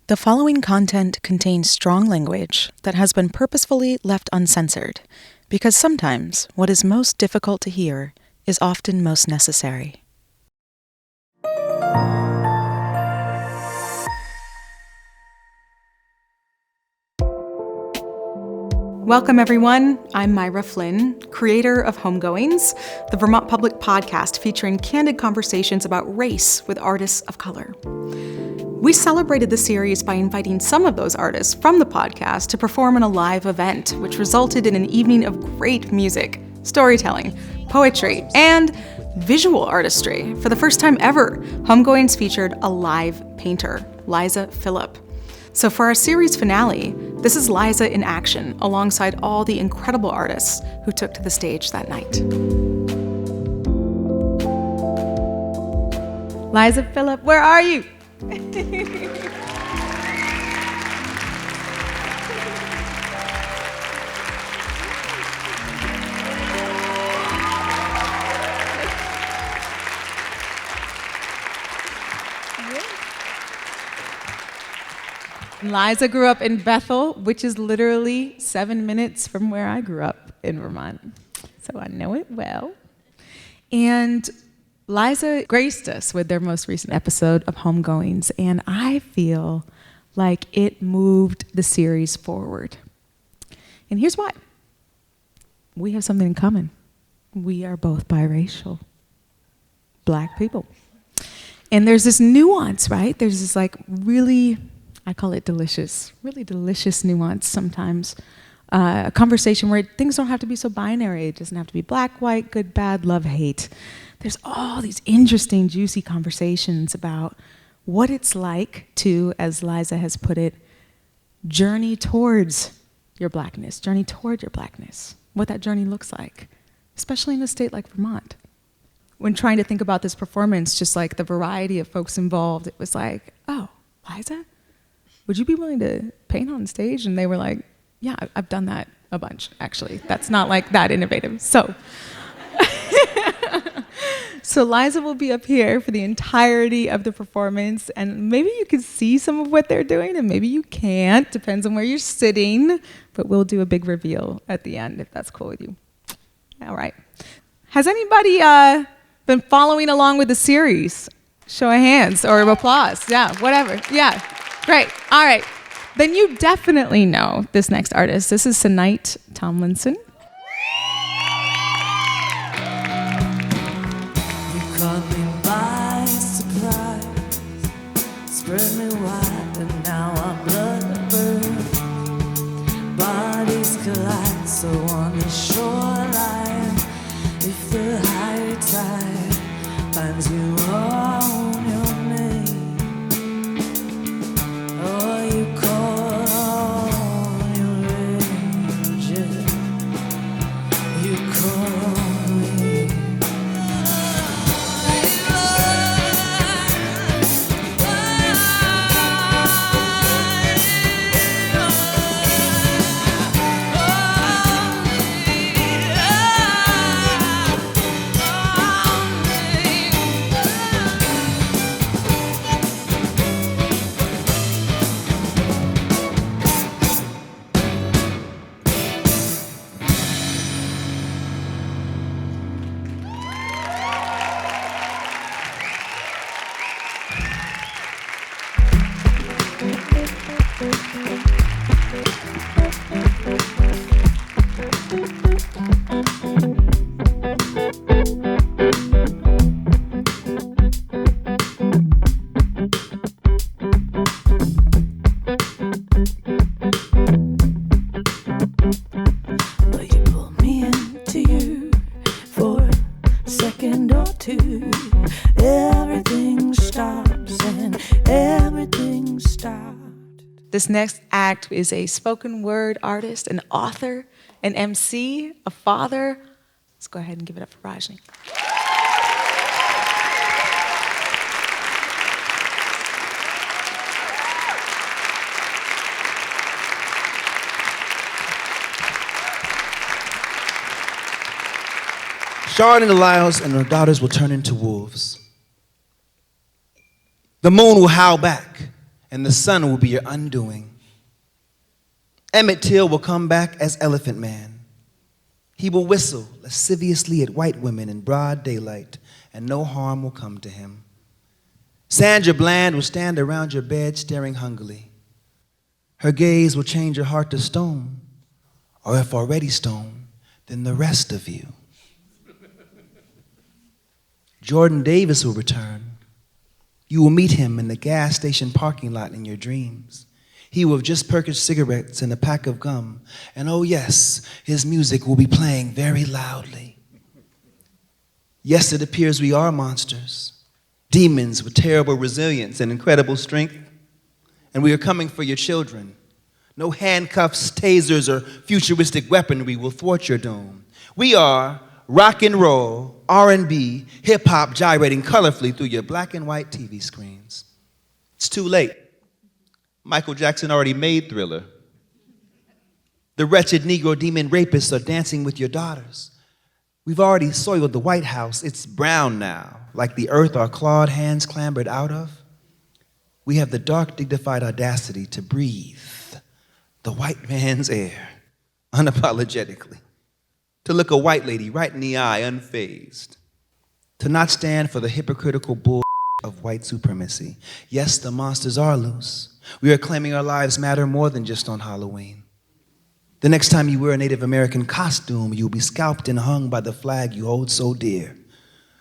The following content contains strong language that has been purposefully left uncensored, because sometimes what is most difficult to hear is often most necessary. Welcome, everyone. I'm Myra Flynn, creator of Homegoings, the Vermont public podcast featuring candid conversations about race with artists of color. We celebrated the series by inviting some of those artists from the podcast to perform in a live event, which resulted in an evening of great music, storytelling, poetry, and visual artistry. For the first time ever, Homegoings featured a live painter, Liza Phillip. So for our series finale, this is Liza in action, alongside all the incredible artists who took to the stage that night. Liza Phillip, where are you? Liza grew up in Bethel, which is literally 7 minutes from where I grew up in Vermont. So I know it well. And Liza graced us with their most recent episode of Homegoings, and I feel like it moved the series forward. And here's why. We have something in common. We are both biracial, Black people. And there's this nuance, right? There's this really, I call it delicious, really delicious nuance sometimes. A conversation where things don't have to be so binary. It doesn't have to be black, white, good, bad, love, hate. There's all these interesting, juicy conversations about what it's like to, as Liza has put it, journey towards your blackness, what that journey looks like, especially in a state like Vermont. When trying to think about this performance, just like the variety of folks involved, it was like, oh, Liza, would you be willing to paint on stage? And they were like, yeah, I've done that a bunch, actually. That's not like that innovative. So Liza will be up here for the entirety of the performance, and maybe you can see some of what they're doing, and maybe you can't, depends on where you're sitting, but we'll do a big reveal at the end, if that's cool with you. All right. Has anybody been following along with the series? Show of hands or applause. Yeah, whatever. Yeah, great. All right. Then you definitely know this next artist. This is Sanite Tomlinson. Caught me by surprise, spread me wide, and now I'm blood burnt. Bodies collide, so on the shoreline, if the high tide finds you on your name, or you call on your angel, you call me. This next act is a spoken word artist, an author, an MC, a father. Let's go ahead and give it up for Rajni. Shawn and the lions and her daughters will turn into wolves. The moon will howl back, and the sun will be your undoing. Emmett Till will come back as Elephant Man. He will whistle lasciviously at white women in broad daylight, and no harm will come to him. Sandra Bland will stand around your bed staring hungrily. Her gaze will change your heart to stone, or if already stone, then the rest of you. Jordan Davis will return. You will meet him in the gas station parking lot in your dreams. He will have just purchased cigarettes and a pack of gum, and oh yes, his music will be playing very loudly. Yes, it appears we are monsters, demons with terrible resilience and incredible strength, and we are coming for your children. No handcuffs, tasers, or futuristic weaponry will thwart your dome. We are rock and roll, R&B, hip-hop gyrating colorfully through your black and white TV screens. It's too late. Michael Jackson already made Thriller. The wretched Negro demon rapists are dancing with your daughters. We've already soiled the White House. It's brown now, like the earth our clawed hands clambered out of. We have the dark, dignified audacity to breathe the white man's air unapologetically, to look a white lady right in the eye unfazed, to not stand for the hypocritical bull of white supremacy. Yes, the monsters are loose. We are claiming our lives matter more than just on Halloween. The next time you wear a Native American costume, you'll be scalped and hung by the flag you hold so dear.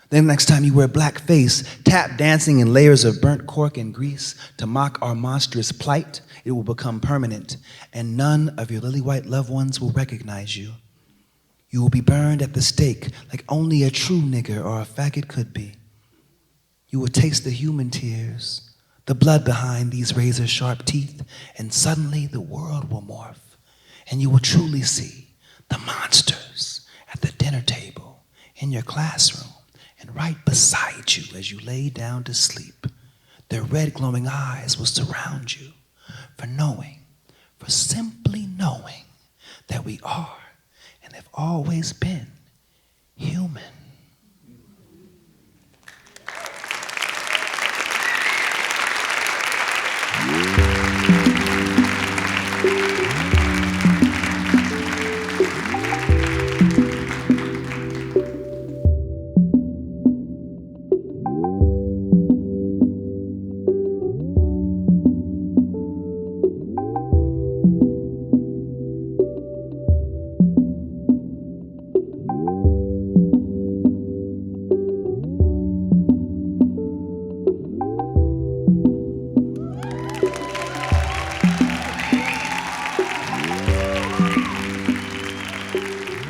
The next time you wear blackface, tap dancing in layers of burnt cork and grease to mock our monstrous plight, it will become permanent, and none of your lily white loved ones will recognize you. You will be burned at the stake like only a true nigger or a faggot could be. You will taste the human tears, the blood behind these razor-sharp teeth, and suddenly the world will morph, and you will truly see the monsters at the dinner table, in your classroom, and right beside you as you lay down to sleep. Their red glowing eyes will surround you for knowing, for simply knowing that we are and have always been human.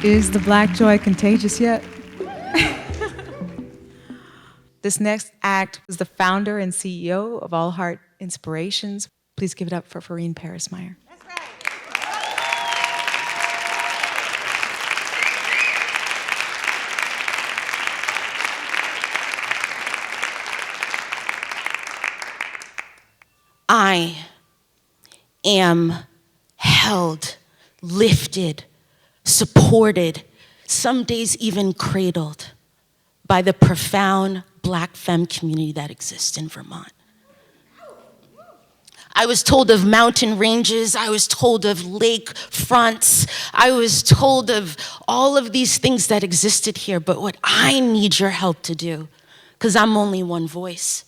Is the black joy contagious yet? This next act is the founder and CEO of All Heart Inspirations. Please give it up for Farine Paris-Meyer. That's right. I am held, lifted, supported, some days even cradled by the profound Black femme community that exists in Vermont. I was told of mountain ranges, I was told of lake fronts, I was told of all of these things that existed here, but what I need your help to do, because I'm only one voice,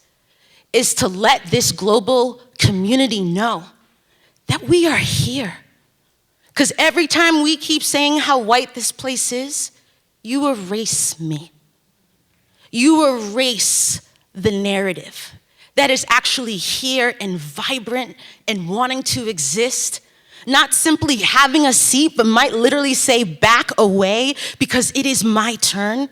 is to let this global community know that we are here. Because every time we keep saying how white this place is, you erase me. You erase the narrative that is actually here and vibrant and wanting to exist. Not simply having a seat, but might literally say back away because it is my turn.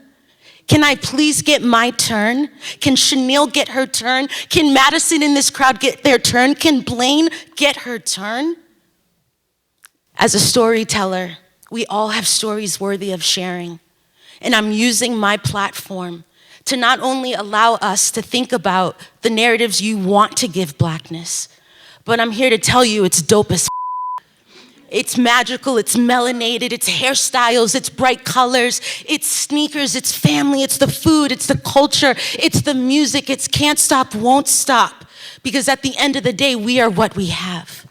Can I please get my turn? Can Chanel get her turn? Can Madison in this crowd get their turn? Can Blaine get her turn? As a storyteller, we all have stories worthy of sharing. And I'm using my platform to not only allow us to think about the narratives you want to give Blackness, but I'm here to tell you it's dope as It's magical, it's melanated, it's hairstyles, it's bright colors, it's sneakers, it's family, it's the food, it's the culture, it's the music, it's can't stop, won't stop. Because at the end of the day, we are what we have.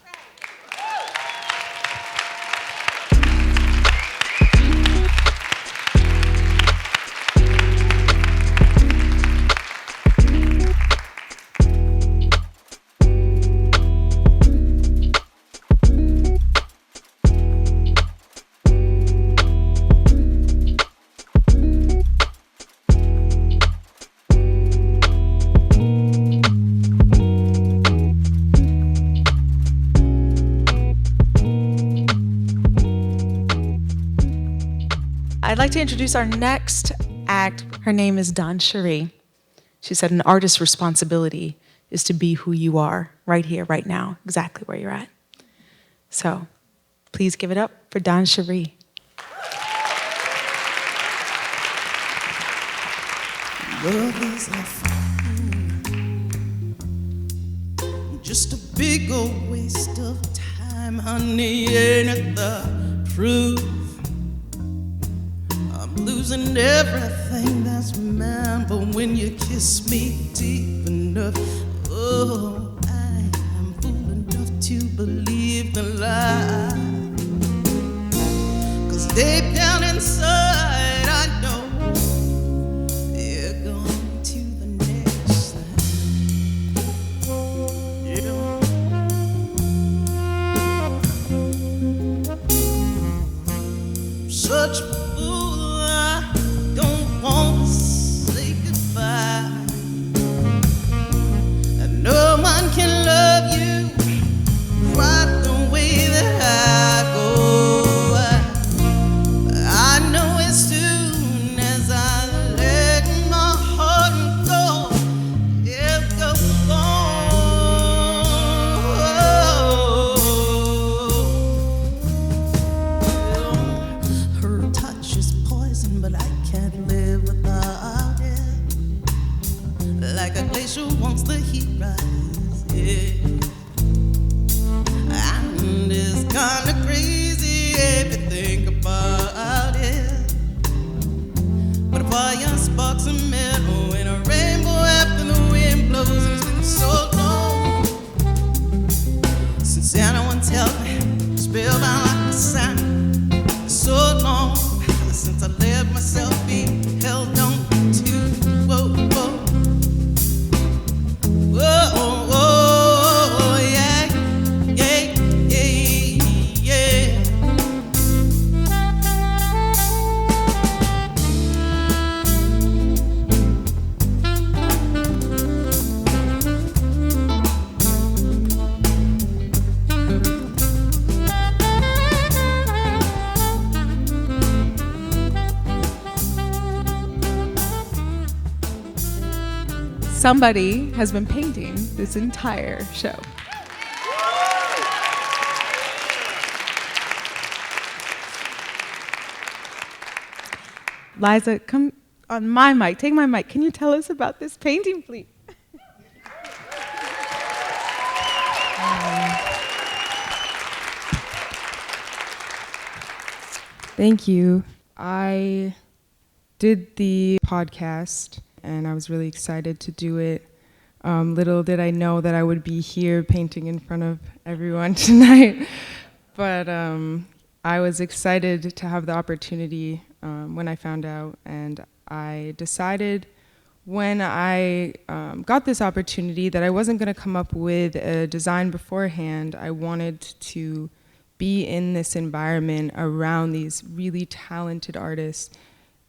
I'd like to introduce our next act. Her name is Dawn Cherie. She said an artist's responsibility is to be who you are, right here, right now, exactly where you're at. So please give it up for Dawn Cherie. Love is a fool, just a big old waste of time, honey, ain't it the truth? I'm losing everything that's mine, but when you kiss me deep enough, oh, I am fool enough to believe the lie. 'Cause deep down inside I know you're going to the next thing. Yeah. Such a fool, I don't want to say goodbye. And no one can love you quite the way that I go. I know as soon as I let my heart go, it goes on. Her touch is poison, but I can't live without it. Like a glacier once the heat rises. And it's kinda crazy if you think about it. But a fire sparks a metal in a rainbow after the wind blows. And it's been so long since anyone tell me, spellbound like the sun. So long since I let myself be held on to. Whoa, whoa. Whoa, whoa, yeah, yeah, yeah, yeah. Somebody has been painting this entire show. Liza, come on my mic. Take my mic. Can you tell us about this painting, please? Thank you. I did the podcast, and I was really excited to do it. Little did I know that I would be here painting in front of everyone tonight. But I was excited to have the opportunity when I found out, and I decided when I got this opportunity that I wasn't going to come up with a design beforehand. I wanted to be in this environment around these really talented artists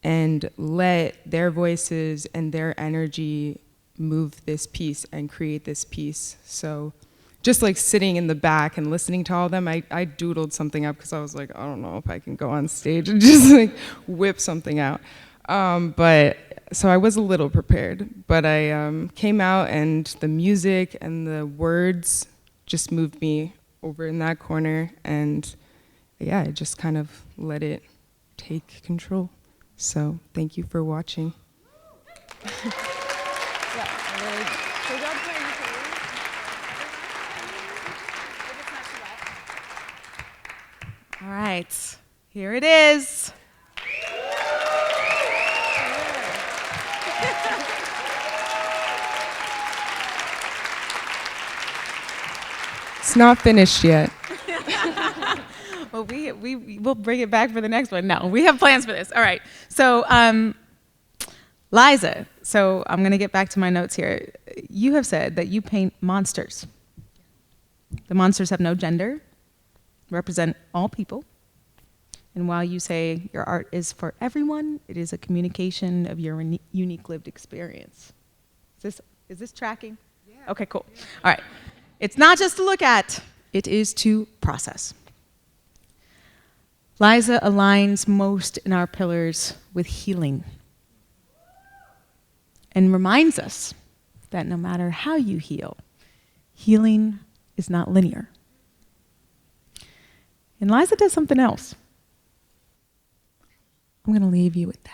and let their voices and their energy move this piece and create this piece. So just like sitting in the back and listening to all of them, I doodled something up because I was like, I don't know if I can go on stage and just like whip something out. But so I was a little prepared, but I came out and the music and the words just moved me over in that corner, and yeah, I just kind of let it take control. So thank you for watching. All right, here it is. It's not finished yet. Well, we'll bring it back for the next one. No, we have plans for this. All right. So, Liza, so I'm going to get back to my notes here. You have said that you paint monsters. The monsters have no gender, represent all people. And while you say your art is for everyone, it is a communication of your unique lived experience. Is this tracking? Yeah. Okay, cool. Yeah. All right. It's not just to look at, it is to process. Liza aligns most in our pillars with healing and reminds us that no matter how you heal, healing is not linear. And Liza does something else. I'm going to leave you with that.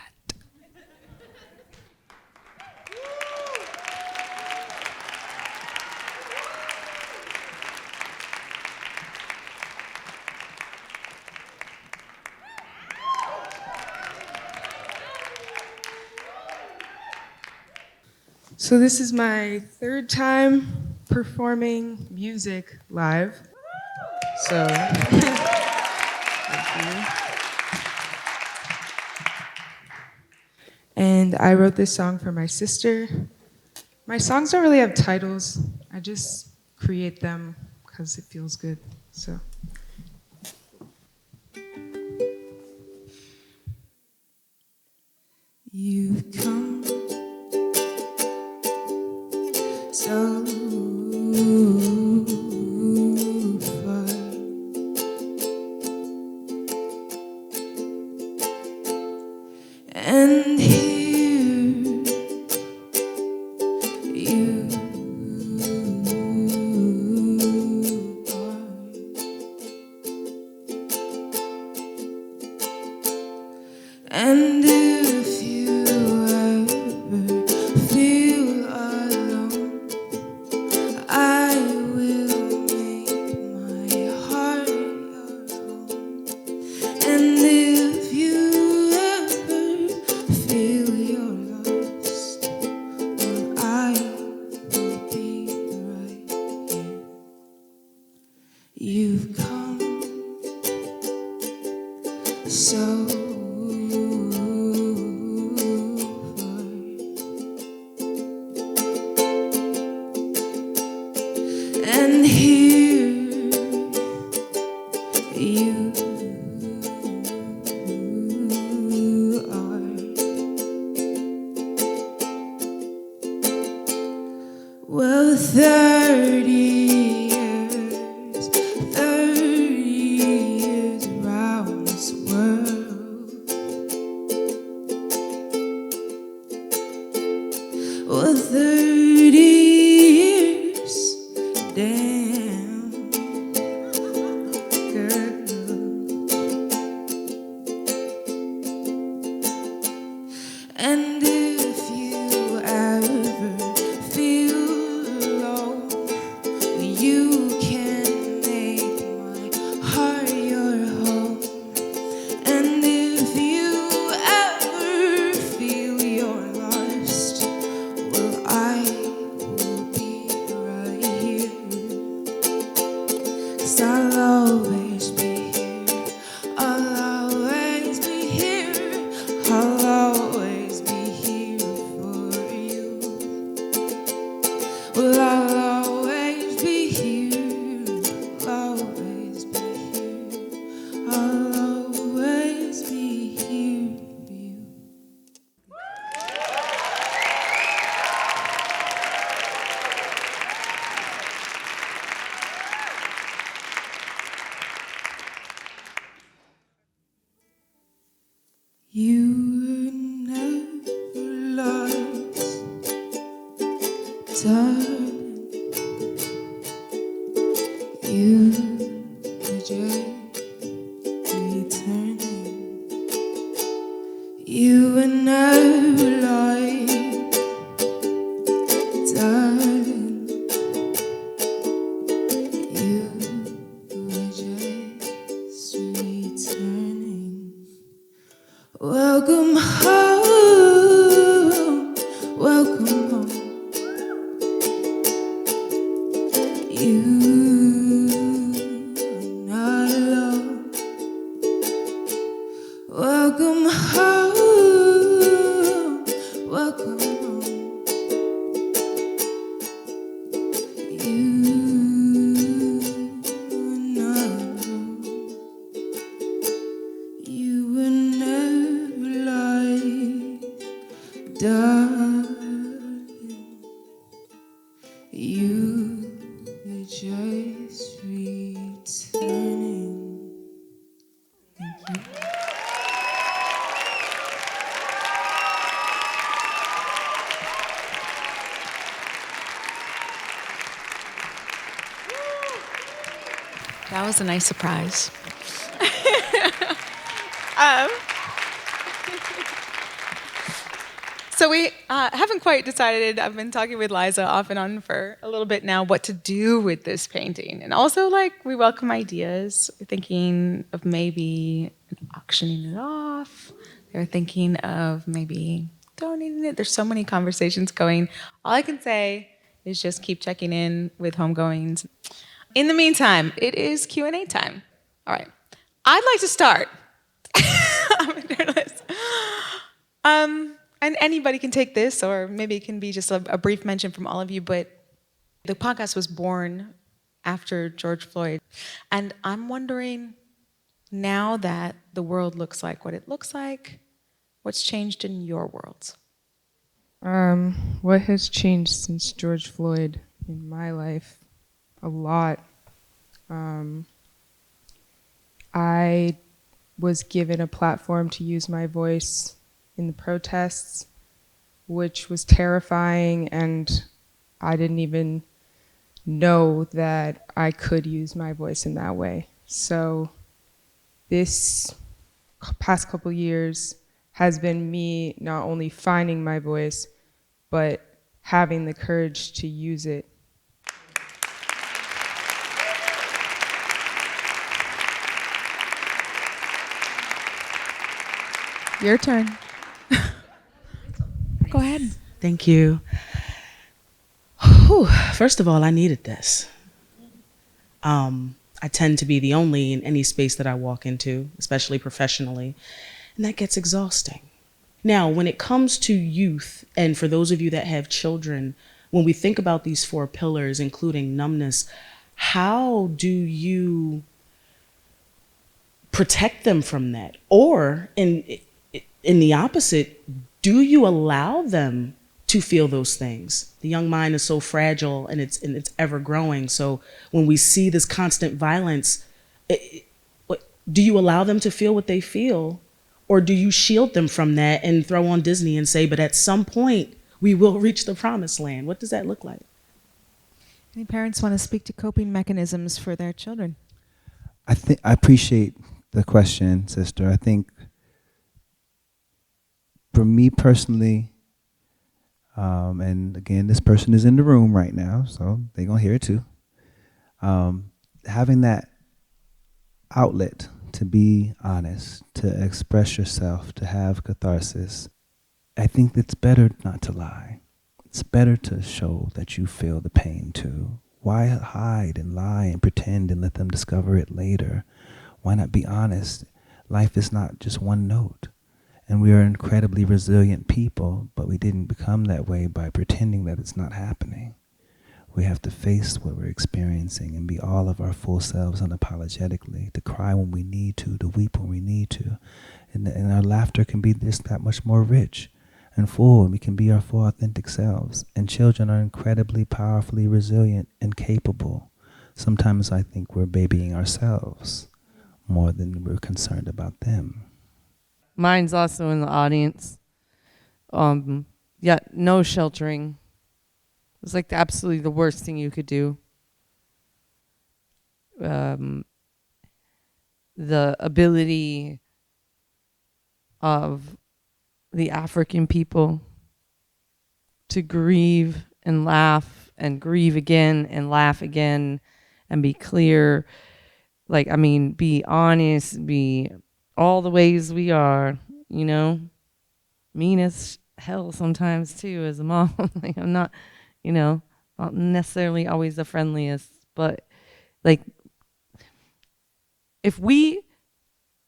So this is my third time performing music live. So, thank you. And I wrote this song for my sister. My songs don't really have titles. I just create them because it feels good. So. You've come so far, and here you are, and if you ever feel alone, I will make my heart your home. And if you ever feel you're lost, then I will be right here. You've come so far, and here you are. Well, 30 years around this world. Well, 30 years, damn, girl. And if you ever feel alone, you can make my heart your home. And if you ever feel you're lost, well, I will be right here. 'Cause I'll always be here. I'll always be here. I'll always be here for you. Well, I'll always be here. I'll always be here. I'll always be here for you. You were never lost, darling. You were just returning. You were never lost, darling. You were just returning. Welcome home, welcome home. You That was a nice surprise. So we haven't quite decided. I've been talking with Liza off and on for a little bit now what to do with this painting. And also, like, we welcome ideas. We're thinking of maybe auctioning it off. They're thinking of maybe donating it. There's so many conversations going. All I can say is just keep checking in with Homegoings. In the meantime, it is Q&A time. All right. I'd like to start. I'm a journalist. And anybody can take this, or maybe it can be just a brief mention from all of you, but the podcast was born after George Floyd. And I'm wondering, now that the world looks like what it looks like, what's changed in your worlds? What has changed since George Floyd in my life? A lot. I was given a platform to use my voice in the protests, which was terrifying, and I didn't even know that I could use my voice in that way. So this past couple years has been me not only finding my voice, but having the courage to use it. Your turn. Go ahead. Thank you. Whew. First of all, I needed this. I tend to be the only in any space that I walk into, especially professionally, and that gets exhausting. Now, when it comes to youth, and for those of you that have children, when we think about these 4 pillars, including numbness, how do you protect them from that? Or in the opposite, do you allow them to feel those things? The young mind is so fragile, and it's ever growing. So when we see this constant violence, do you allow them to feel what they feel? Or do you shield them from that and throw on Disney and say, but at some point we will reach the promised land? What does that look like? Any parents want to speak to coping mechanisms for their children? I appreciate the question, sister. I think for me personally, and again, this person is in the room right now, so they're going to hear it too. Having that outlet to be honest, to express yourself, to have catharsis, I think it's better not to lie. It's better to show that you feel the pain too. Why hide and lie and pretend and let them discover it later? Why not be honest? Life is not just one note. And we are incredibly resilient people, but we didn't become that way by pretending that it's not happening. We have to face what we're experiencing and be all of our full selves unapologetically, to cry when we need to weep when we need to. And our laughter can be just that much more rich and full, and we can be our full authentic selves. And children are incredibly powerfully resilient and capable. Sometimes I think we're babying ourselves more than we're concerned about them. Mine's also in the audience. Yeah, no sheltering. It's like absolutely the worst thing you could do. The ability of the African people to grieve and laugh and grieve again and laugh again and be clear. Like, I mean, be honest, be all the ways we are, you know, mean as hell sometimes too as a mom. Like, I'm not, you know, not necessarily always the friendliest, but like, if we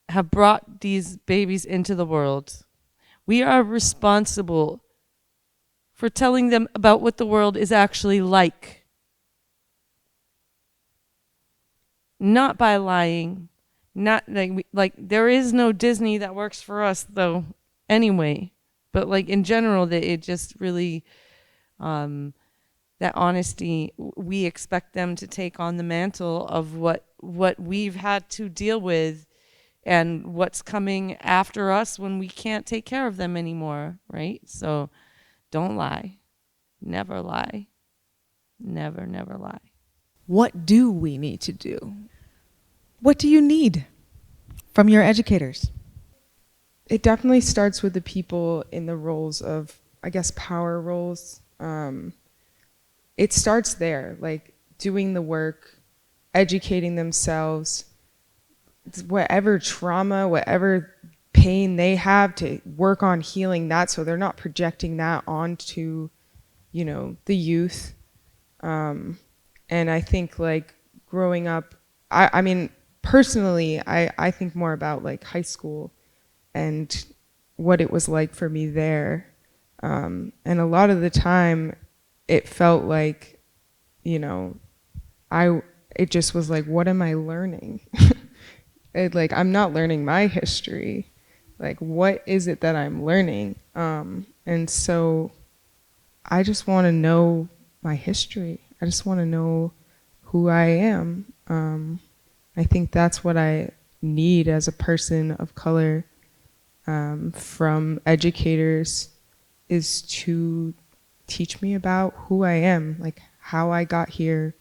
have brought these babies into the world, we are responsible for telling them about what the world is actually like. Not by lying. Not like there is no Disney that works for us though anyway, but like in general, that it just really that honesty, we expect them to take on the mantle of what we've had to deal with and what's coming after us when we can't take care of them anymore, right? So don't lie. Never lie. Never lie. What do we need to do? What do you need from your educators? It definitely starts with the people in the roles of, I guess, power roles. It starts there, like doing the work, educating themselves, whatever trauma, whatever pain they have, to work on healing that so they're not projecting that onto, the youth. And I think like growing up, I mean, personally, I think more about like high school and what it was like for me there. And a lot of the time it felt like, it just was like, what am I learning? I'm not learning my history. Like, what is it that I'm learning? And so I just want to know my history. I just want to know who I am. I think that's what I need as a person of color from educators, is to teach me about who I am, like how I got here,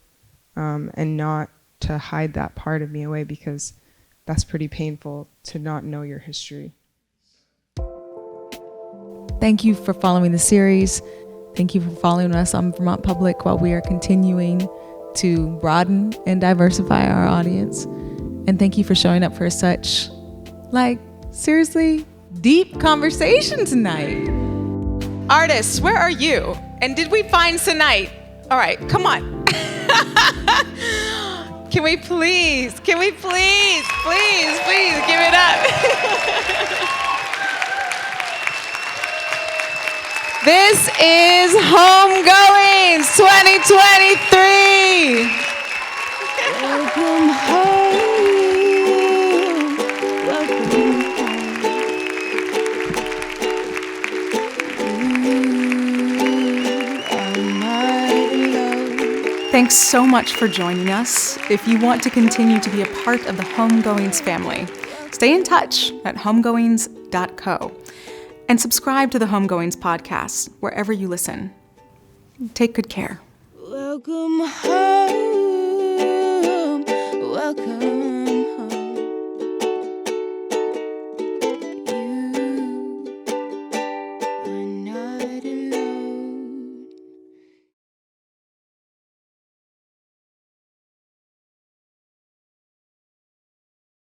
and not to hide that part of me away, because that's pretty painful to not know your history. Thank you for following the series. Thank you for following us on Vermont Public while we are continuing to broaden and diversify our audience. And thank you for showing up for such, seriously, deep conversation tonight. Artists, where are you? And did we find tonight? All right, come on. Can we please give it up? This is Homegoings 2023. Welcome home. Welcome home. Thanks so much for joining us. If you want to continue to be a part of the Homegoings family, stay in touch at homegoings.co. And subscribe to the Homegoings podcast wherever you listen. Take good care. Welcome home. Welcome